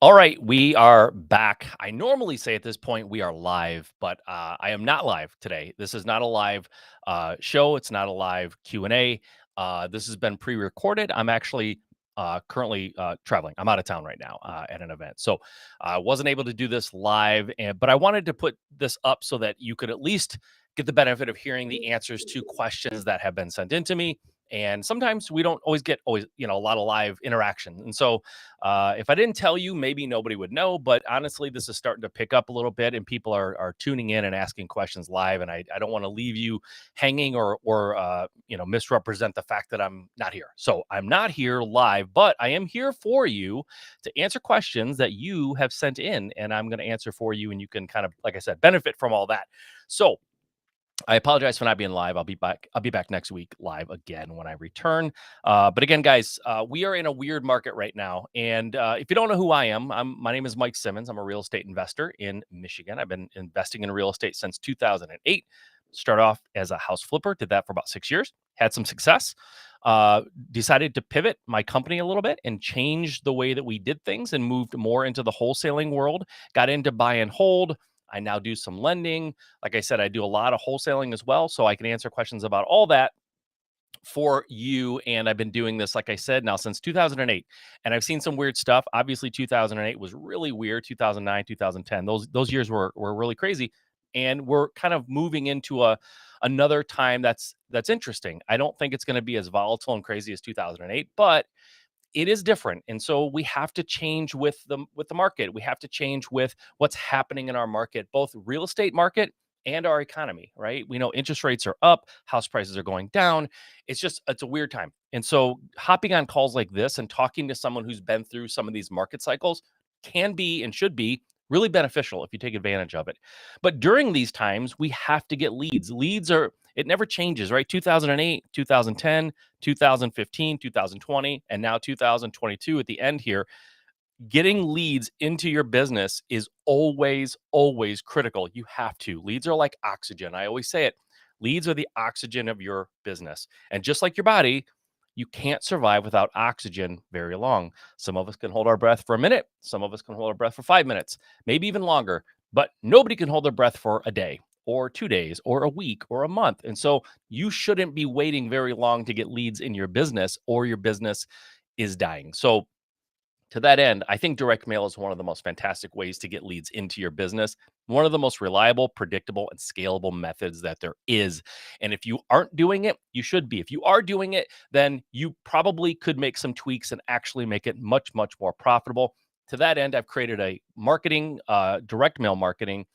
All right, we are back. I normally say at this point we are live, but I am not live today. This is not a live show. It's not a live Q&A. This has been pre-recorded. I'm actually currently traveling. I'm out of town right now at an event, so I wasn't able to do this live. But I wanted to put this up so that you could at least get the benefit of hearing the answers to questions that have been sent in to me. And sometimes we don't always get a lot of live interaction, and so if I didn't tell you, maybe nobody would know. But honestly, this is starting to pick up a little bit, and people are tuning in and asking questions live. And I don't want to leave you hanging or misrepresent the fact that I'm not here. So I'm not here live, but I am here for you to answer questions that you have sent in, and I'm going to answer for you, and you can kind of, like I said, benefit from all that. So I apologize for not being live. I'll be back. I'll be back next week live again when I return. But again, guys, we are in a weird market right now. And if you don't know who I am, my name is Mike Simmons. I'm a real estate investor in Michigan. I've been investing in real estate since 2008. Started off as a house flipper. Did that for about 6 years. Had some success. Decided to pivot my company a little bit and change the way that we did things and moved more into the wholesaling world. Got into buy and hold. I now do some lending. Like I said, I do a lot of wholesaling as well, so I can answer questions about all that for you. And I've been doing this, like I said, now since 2008. And I've seen some weird stuff. Obviously, 2008 was really weird. 2009, 2010, those years were really crazy. And we're kind of moving into another time that's interesting. I don't think it's going to be as volatile and crazy as 2008, but it is different. And so we have to change with the market. We have to change with what's happening in our market, both real estate market and our economy, right? We know interest rates are up, house prices are going down. It's a weird time. And so hopping on calls like this and talking to someone who's been through some of these market cycles can be and should be really beneficial if you take advantage of it. But during these times, we have to get leads. It never changes, right? 2008, 2010, 2015, 2020, and now 2022 at the end here. Getting leads into your business is always, always critical. You have to. Leads are like oxygen. I always say it. Leads are the oxygen of your business. And just like your body, you can't survive without oxygen very long. Some of us can hold our breath for a minute. Some of us can hold our breath for 5 minutes, maybe even longer. But nobody can hold their breath for a day or 2 days or a week or a month. And so you shouldn't be waiting very long to get leads in your business, or your business is dying. So to that end, I think direct mail is one of the most fantastic ways to get leads into your business. One of the most reliable, predictable, and scalable methods that there is. And if you aren't doing it, you should be. If you are doing it, then you probably could make some tweaks and actually make it much, much more profitable. To that end, I've created a direct mail marketing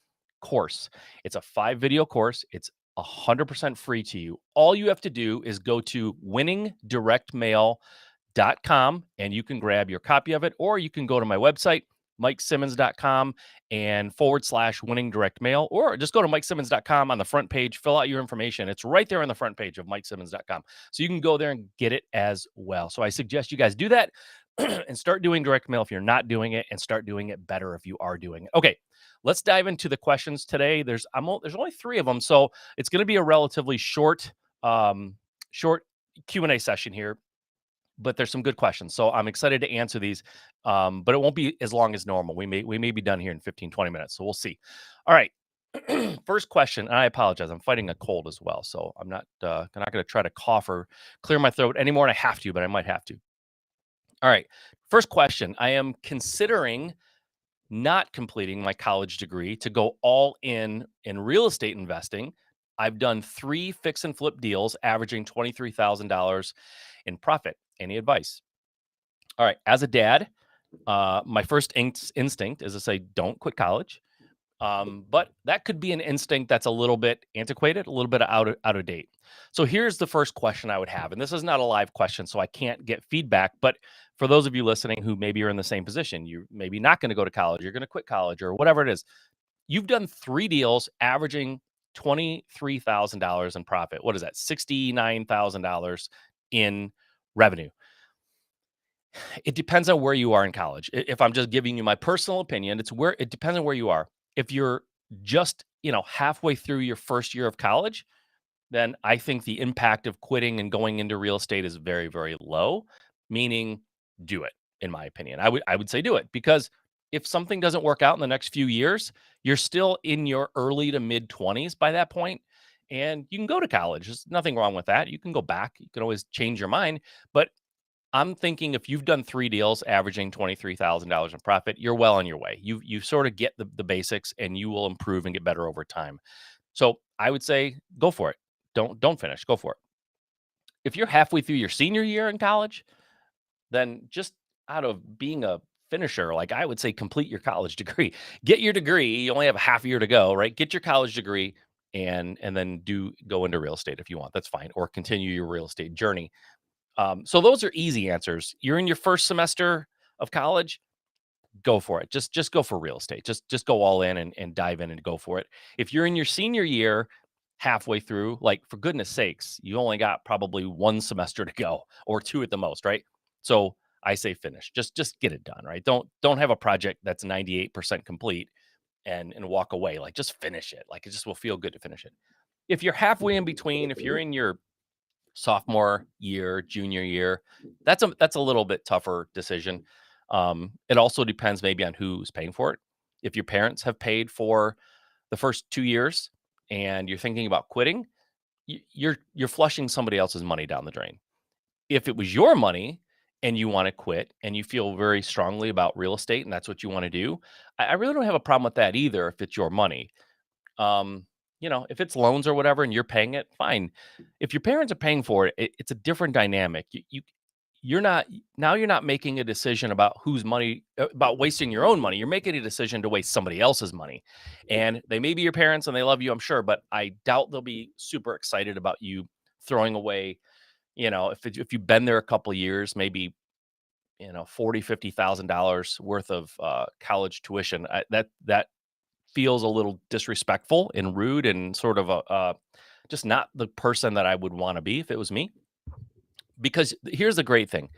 course. It's a 5 video course. It's 100% free to you. All you have to do is go to winningdirectmail.com and you can grab your copy of it, or you can go to my website, mikesimmons.com and /winning direct mail, or just go to mikesimmons.com on the front page, fill out your information. It's right there on the front page of mikesimmons.com. So you can go there and get it as well. So I suggest you guys do that and start doing direct mail if you're not doing it, and start doing it better if you are doing it. Okay, let's dive into the questions today. There's only 3 of them, so it's going to be a relatively short Q&A session here, but there's some good questions. So I'm excited to answer these, but it won't be as long as normal. We may be done here in 15, 20 minutes. So we'll see. All right. First question, and I apologize. I'm fighting a cold as well. So I'm not going to try to cough or clear my throat anymore. And I have to, but I might have to. All right. First question. I am considering not completing my college degree to go all in real estate investing. I've done 3 fix and flip deals, averaging $23,000 in profit. Any advice? All right. As a dad, my first instinct is to say, don't quit college. But that could be an instinct that's a little bit antiquated, a little bit out of date. So here's the first question I would have, and this is not a live question, so I can't get feedback. But for those of you listening who maybe are in the same position, you're maybe not going to go to college, you're going to quit college, or whatever it is. You've done 3 deals, averaging $23,000 in profit. What is that? $69,000 in revenue. It depends on where you are in college. If I'm just giving you my personal opinion, it depends on where you are. If you're just, halfway through your first year of college, then I think the impact of quitting and going into real estate is very, very low, meaning do it, in my opinion. I would say do it, because if something doesn't work out in the next few years, you're still in your early to mid 20s by that point, and you can go to college. There's nothing wrong with that. You can go back. You can always change your mind. But I'm thinking if you've done 3 deals averaging $23,000 in profit, you're well on your way. You sort of get the basics and you will improve and get better over time. So, I would say go for it. Don't finish. Go for it. If you're halfway through your senior year in college, then just out of being a finisher, like I would say complete your college degree. Get your degree. You only have a half year to go, right? Get your college degree and then do go into real estate if you want. That's fine. Or continue your real estate journey. So those are easy answers. You're in your first semester of college, go for it. Just go for real estate. Just go all in and dive in and go for it. If you're in your senior year, halfway through, like for goodness sakes, you only got probably one semester to go or two at the most, right? So I say finish. Just get it done, right? Don't have a project that's 98% complete and walk away. Like just finish it. Like it just will feel good to finish it. If you're halfway in between, if you're in your sophomore year, junior year, that's a little bit tougher decision. It also depends maybe on who's paying for it. If your parents have paid for the first 2 years and you're thinking about quitting, you're flushing somebody else's money down the drain. If it was your money and you want to quit and you feel very strongly about real estate and that's what you want to do, I really don't have a problem with that either if it's your money. Um, if it's loans or whatever and you're paying it, fine. If your parents are paying for it, it's a different dynamic. You're not now you're not making a decision about whose money about wasting your own money. You're making a decision to waste somebody else's money. And they may be your parents and they love you, I'm sure, but I doubt they'll be super excited about you throwing away, if you've been there a couple of years, maybe 40, $50,000 worth of college tuition. That feels a little disrespectful and rude and sort of just not the person that I would want to be if it was me. Because here's the great thing.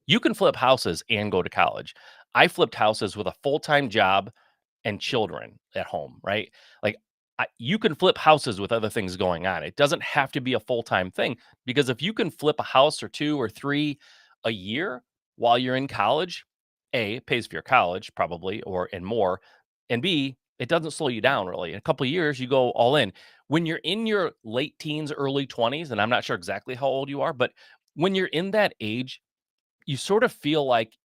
You can flip houses and go to college. I flipped houses with a full-time job and children at home, right? Like you can flip houses with other things going on. It doesn't have to be a full-time thing because if you can flip a house or two or three a year while you're in college, A, it pays for your college probably or and more, and B, it doesn't slow you down really. In a couple of years, you go all in. When you're in your late teens, early 20s, and I'm not sure exactly how old you are, but when you're in that age, you sort of feel like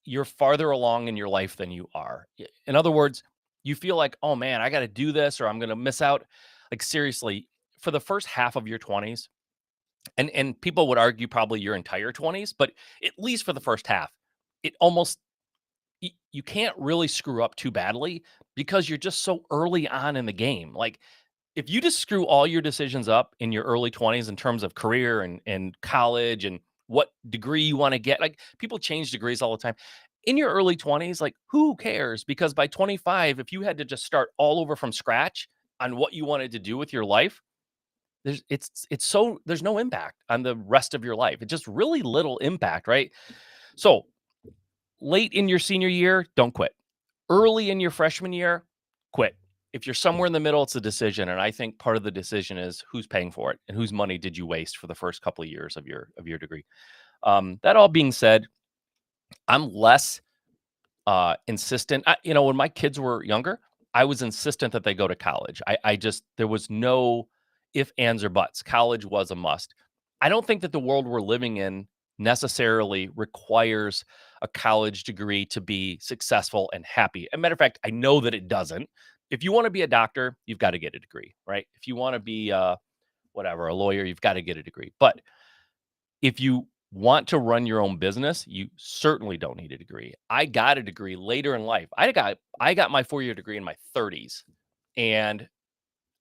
you're farther along in your life than you are. In other words, you feel like, oh man, I got to do this or I'm going to miss out. Like seriously, for the first half of your 20s, and people would argue probably your entire 20s, but at least for the first half, it almost you can't really screw up too badly because you're just so early on in the game. Like if you just screw all your decisions up in your early 20s in terms of career and college and what degree you want to get, like people change degrees all the time. In your early 20s, like who cares? Because by 25, if you had to just start all over from scratch on what you wanted to do with your life, there's no impact on the rest of your life. It's just really little impact, right? So late in your senior year, don't quit. Early in your freshman year, quit. If you're somewhere in the middle, it's a decision, and I think part of the decision is who's paying for it and whose money did you waste for the first couple of years of your degree. That all being said, I'm less insistent. When my kids were younger, I was insistent that they go to college. I just there was no if, ands, or buts. College was a must. I don't think that the world we're living in necessarily requires a college degree to be successful and happy. As a matter of fact, I know that it doesn't. If you want to be a doctor, you've got to get a degree, right? If you want to be whatever, a lawyer, you've got to get a degree. But if you want to run your own business, you certainly don't need a degree. I got a degree later in life. I got my 4-year degree in my 30s, and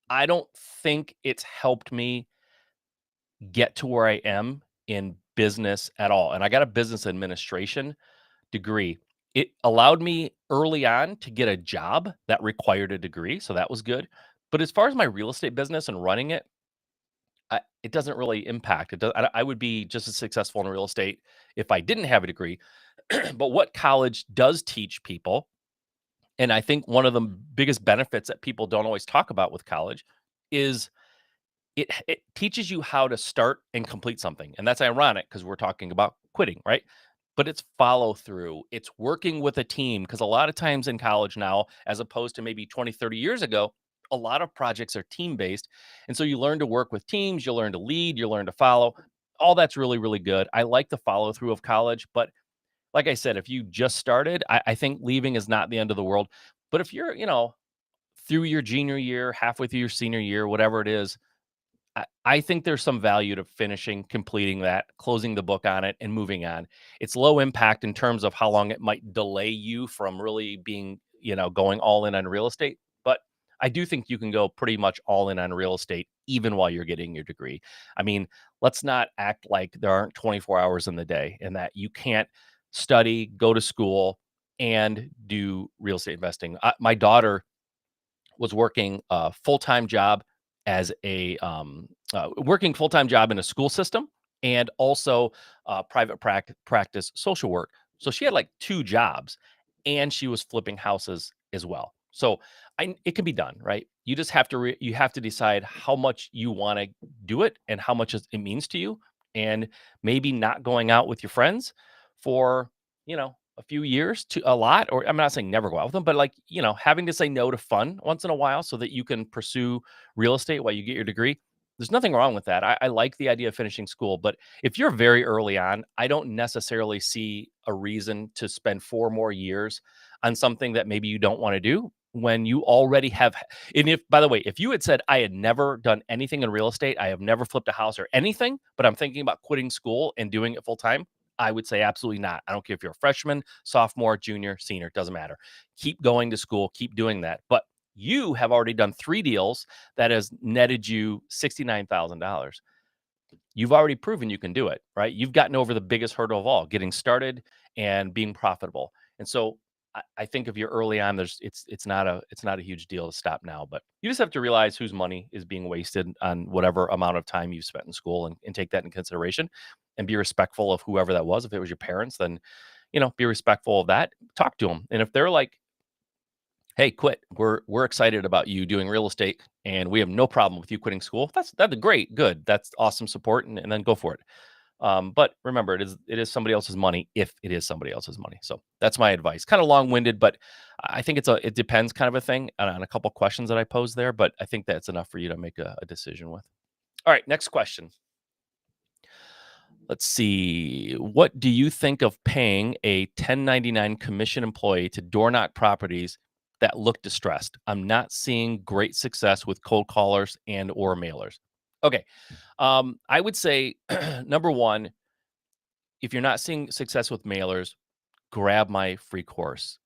I don't think it's helped me get to where I am in business at all. And I got a business administration degree. It allowed me early on to get a job that required a degree, so that was good. But as far as my real estate business and running it, it doesn't really impact. It does, I would be just as successful in real estate if I didn't have a degree. But what college does teach people, and I think one of the biggest benefits that people don't always talk about with college is it teaches you how to start and complete something. And that's ironic because we're talking about quitting, right? but it's follow through. It's working with a team because a lot of times in college now, as opposed to maybe 20, 30 years ago, a lot of projects are team based. And so you learn to work with teams, you learn to lead, you learn to follow. All that's really, really good. I like the follow through of college, but like I said, if you just started, I think leaving is not the end of the world. But if you're, through your junior year, halfway through your senior year, whatever it is, I think there's some value to finishing, completing that, closing the book on it, and moving on. It's low impact in terms of how long it might delay you from really being, going all in on real estate. But I do think you can go pretty much all in on real estate even while you're getting your degree. I mean, let's not act like there aren't 24 hours in the day and that you can't study, go to school, and do real estate investing. My daughter was working a full-time job as a working full-time job in a school system and also private practice social work. So she had like two jobs and she was flipping houses as well. So it can be done, right? You just have to you have to decide how much you want to do it and how much it means to you, and maybe not going out with your friends for a few years to a lot, or I'm not saying never go out with them, but like, having to say no to fun once in a while so that you can pursue real estate while you get your degree. There's nothing wrong with that. I like the idea of finishing school, but if you're very early on, I don't necessarily see a reason to spend 4 more years on something that maybe you don't want to do when you already have. And if, by the way, if you had said, I had never done anything in real estate, I have never flipped a house or anything, but I'm thinking about quitting school and doing it full time, I would say absolutely not. I don't care if you're a freshman, sophomore, junior, senior, it doesn't matter. Keep going to school, keep doing that. But you have already done 3 deals that has netted you $69,000. You've already proven you can do it, right? You've gotten over the biggest hurdle of all, getting started and being profitable. And so I think if you're early on, it's not a huge deal to stop now. But you just have to realize whose money is being wasted on whatever amount of time you've spent in school, and take that in consideration and be respectful of whoever that was. If it was your parents, then be respectful of that. Talk to them. And if they're like, hey, quit. We're excited about you doing real estate and we have no problem with you quitting school. That's great. Good. That's awesome support, and then go for it. But remember, it is somebody else's money if it is somebody else's money. So that's my advice. Kind of long-winded, but I think it depends kind of a thing on a couple questions that I posed there, but I think that's enough for you to make a decision with. All right, next question. Let's see. What do you think of paying a 1099 commission employee to door knock properties that look distressed? I'm not seeing great success with cold callers and or mailers. Okay. I would say number one, if you're not seeing success with mailers, grab my free course.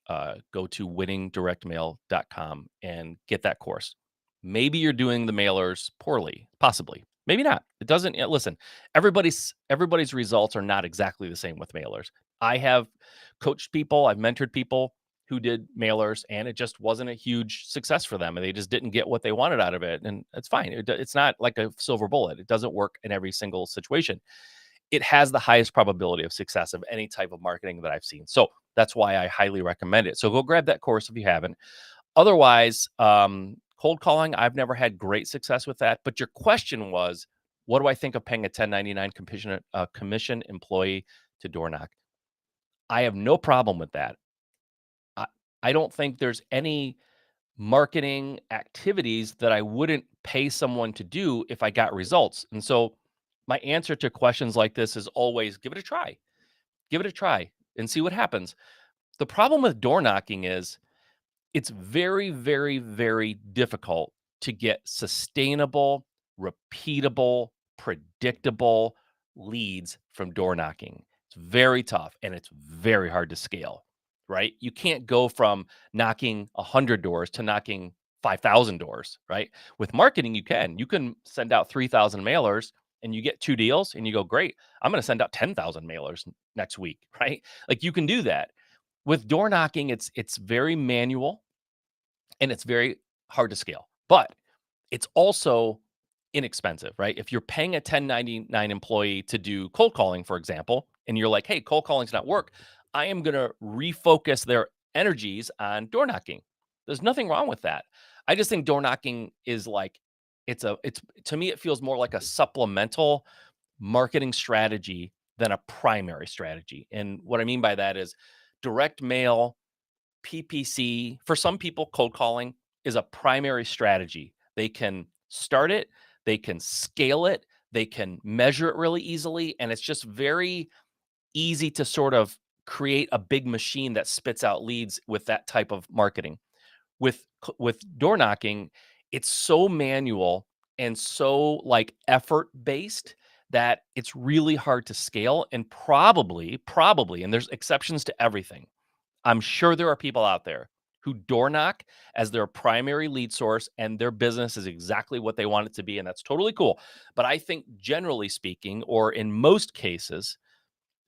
Go to winningdirectmail.com and get that course. Maybe you're doing the mailers poorly, possibly. Maybe not. It doesn't listen. Everybody's results are not exactly the same with mailers. I have coached people, I've mentored people who did mailers and it just wasn't a huge success for them and they just didn't get what they wanted out of it, and it's fine. It's not like a silver bullet. It doesn't work in every single situation. It has the highest probability of success of any type of marketing that I've seen. So that's why I highly recommend it. So go grab that course if you haven't. Otherwise, cold calling, I've never had great success with that. But your question was, what do I think of paying a 1099 commission employee to door knock? I have no problem with that. I, I don't think there's any marketing activities that I wouldn't pay someone to do if I got results. And so my answer to questions like this is always give it a try. Give it a try and see what happens. The problem with door knocking is it's very, very, very difficult to get sustainable, repeatable, predictable leads from door knocking. It's very tough and it's very hard to scale, right? You can't go from knocking 100 doors to knocking 5,000 doors, right? With marketing, you can. You can send out 3,000 mailers and you get 2 deals and you go, great, I'm going to send out 10,000 mailers next week, right? Like you can do that. With door knocking, it's very manual and it's very hard to scale, but it's also inexpensive, right? If you're paying a 1099 employee to do cold calling, for example, and you're like, hey, cold calling's not work, I am going to refocus their energies on door knocking. There's nothing wrong with that. I just think door knocking is like, it's to me, it feels more like a supplemental marketing strategy than a primary strategy. And what I mean by that is direct mail, PPC, for some people, cold calling is a primary strategy. They can start it, they can scale it, they can measure it really easily. And it's just very easy to sort of create a big machine that spits out leads with that type of marketing. With door knocking, it's so manual and so like effort based that it's really hard to scale, and probably, and there's exceptions to everything. I'm sure there are people out there who door knock as their primary lead source and their business is exactly what they want it to be. And that's totally cool. But I think generally speaking, or in most cases,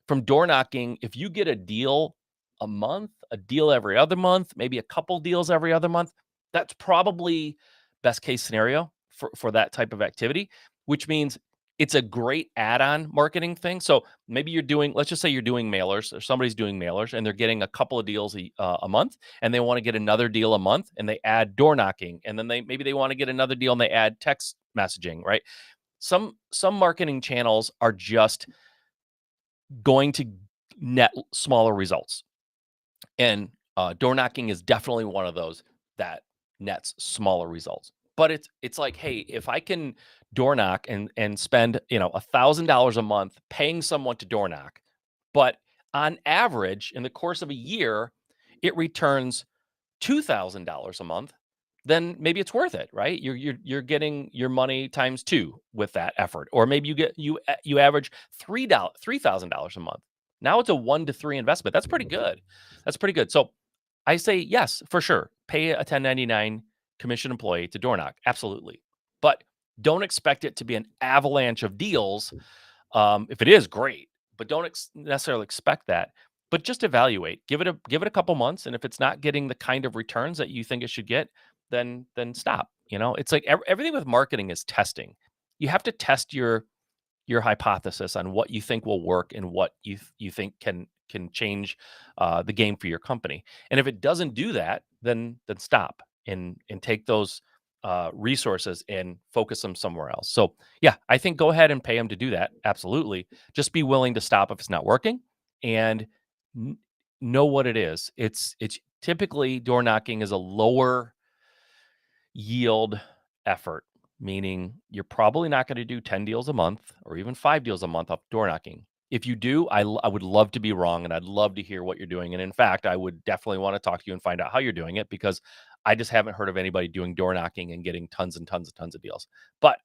from door knocking, if you get a deal a month, a deal every other month, maybe a couple deals every other month, that's probably best case scenario for that type of activity, which means it's a great add-on marketing thing. So maybe you're doing, let's just say you're doing mailers, or somebody's doing mailers, and they're getting a couple of deals a month, and they want to get another deal a month, and they add door knocking, and then they want to get another deal, and they add text messaging, right? Some marketing channels are just going to net smaller results. And door knocking is definitely one of those that nets smaller results. But it's like, hey, if I can door knock and spend $1,000 a month paying someone to door knock, but on average in the course of a year, it returns $2,000 a month, then maybe it's worth it, right? You're getting your money times two with that effort, or maybe you average $3,000 a month. Now it's a 1 to 3 investment. That's pretty good. That's pretty good. So I say yes, for sure. Pay a 1099 commission employee to door knock, absolutely, but don't expect it to be an avalanche of deals. If it is, great, but don't necessarily expect that. But just evaluate. Give it a couple months, and if it's not getting the kind of returns that you think it should get, then stop. It's like everything with marketing is testing. You have to test your hypothesis on what you think will work and what you think can change the game for your company. And if it doesn't do that, then stop and take those resources and focus them somewhere else. So yeah, I think go ahead and pay them to do that. Absolutely. Just be willing to stop if it's not working, and n- know what it is. It's typically door knocking is a lower yield effort, meaning you're probably not going to do 10 deals a month or even 5 deals a month off door knocking. If you do, I would love to be wrong, and I'd love to hear what you're doing. And in fact, I would definitely want to talk to you and find out how you're doing it, because I just haven't heard of anybody doing door knocking and getting tons and tons and tons of deals. But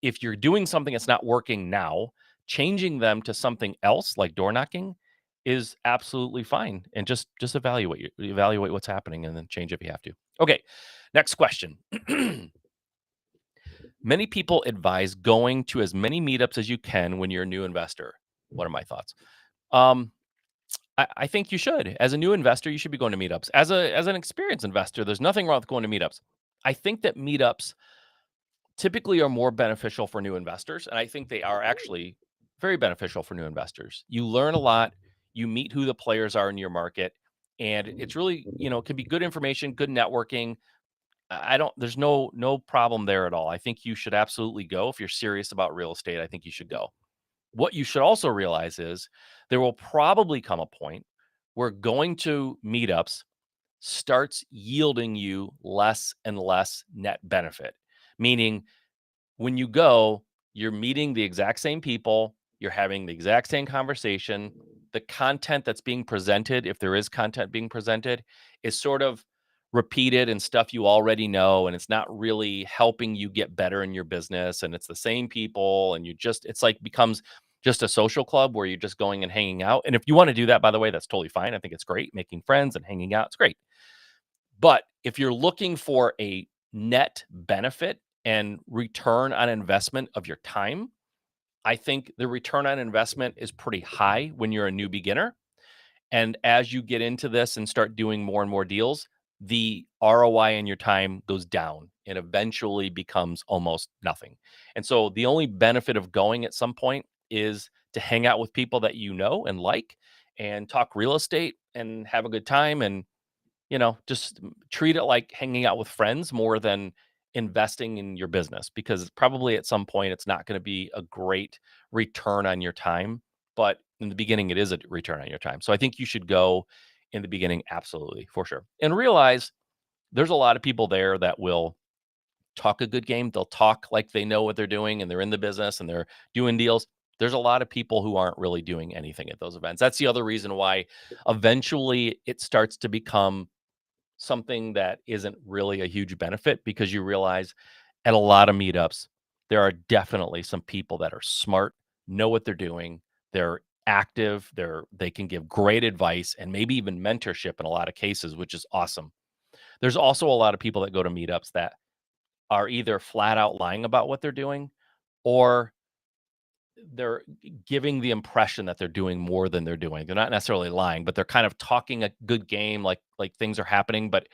if you're doing something that's not working now, changing them to something else like door knocking is absolutely fine. And just evaluate what's happening and then change if you have to. Okay, next question. Many people advise going to as many meetups as you can when you're a new investor. What are my thoughts? Um, I think you should. As a new investor, you should be going to meetups. As an experienced investor, there's nothing wrong with going to meetups. I think that meetups typically are more beneficial for new investors, and I think they are actually very beneficial for new investors. You learn a lot, you meet who the players are in your market, and it's really, can be good information, good networking. I don't there's no problem there at all. I think you should absolutely go if you're serious about real estate. I think you should go. What you should also realize is there will probably come a point where going to meetups starts yielding you less and less net benefit. Meaning when you go, you're meeting the exact same people, you're having the exact same conversation. The content that's being presented, if there is content being presented, is sort of repeated and stuff you already know, and it's not really helping you get better in your business, and it's the same people, and it's like becomes just a social club where you're just going and hanging out. And if you want to do that, by the way, that's totally fine. I think it's great. Making friends and hanging out, it's great. But if you're looking for a net benefit and return on investment of your time, I think the return on investment is pretty high when you're a new beginner. And as you get into this and start doing more and more deals, the ROI in your time goes down and eventually becomes almost nothing. And so the only benefit of going at some point is to hang out with people that you know and like, and talk real estate and have a good time, and just treat it like hanging out with friends more than investing in your business, because probably at some point it's not going to be a great return on your time but in the beginning, it is a return on your time. So I think you should go in the beginning, absolutely, for sure. And realize there's a lot of people there that will talk a good game. They'll talk like they know what they're doing and they're in the business and they're doing deals. There's a lot of people who aren't really doing anything at those events. That's the other reason why eventually it starts to become something that isn't really a huge benefit, because you realize at a lot of meetups, there are definitely some people that are smart, know what they're doing, they're active, they can give great advice and maybe even mentorship in a lot of cases, which is awesome. There's also a lot of people that go to meetups that are either flat out lying about what they're doing, or they're giving the impression that they're doing more than they're doing. They're not necessarily lying, but they're kind of talking a good game, like things are happening, but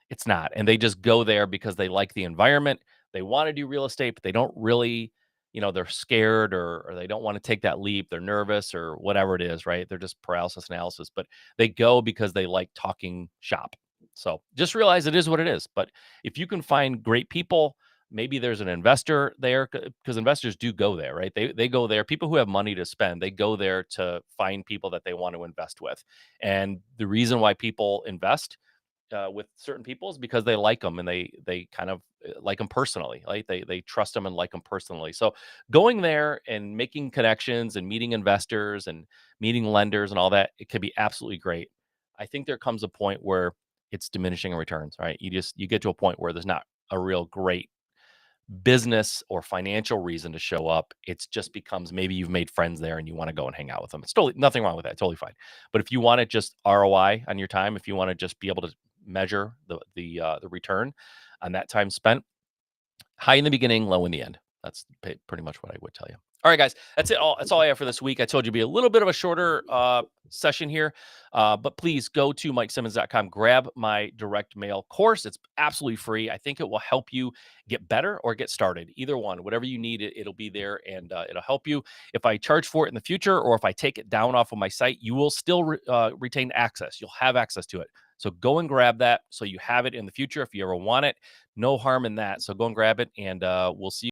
it's not. And they just go there because they like the environment. They want to do real estate, but they don't really, they're scared, or they don't want to take that leap. They're nervous or whatever it is, right? They're just paralysis analysis, but they go because they like talking shop. So just realize it is what it is. But if you can find great people, maybe there's an investor there, because investors do go there, right? They go there. People who have money to spend, they go there to find people that they want to invest with. And the reason why people invest with certain people is because they like them, and they kind of like them personally. Like they trust them and like them personally. So going there and making connections and meeting investors and meeting lenders and all that, it could be absolutely great. I think there comes a point where it's diminishing returns, right? You get to a point where there's not a real great business or financial reason to show up. It's just becomes, maybe you've made friends there and you want to go and hang out with them. It's totally nothing wrong with that. Totally fine. But if you want to just ROI on your time, if you want to just be able to measure the return on that time spent, high in the beginning, low in the end. That's pretty much what I would tell you. All right, guys, that's it. That's all I have for this week. I told you it'd be a little bit of a shorter session here, but please go to MikeSimmons.com, grab my direct mail course. It's absolutely free. I think it will help you get better or get started. Either one, whatever you need, it'll be there, and it'll help you. If I charge for it in the future, or if I take it down off of my site, you will still retain access. You'll have access to it. So go and grab that so you have it in the future if you ever want it. No harm in that. So go and grab it, and we'll see you.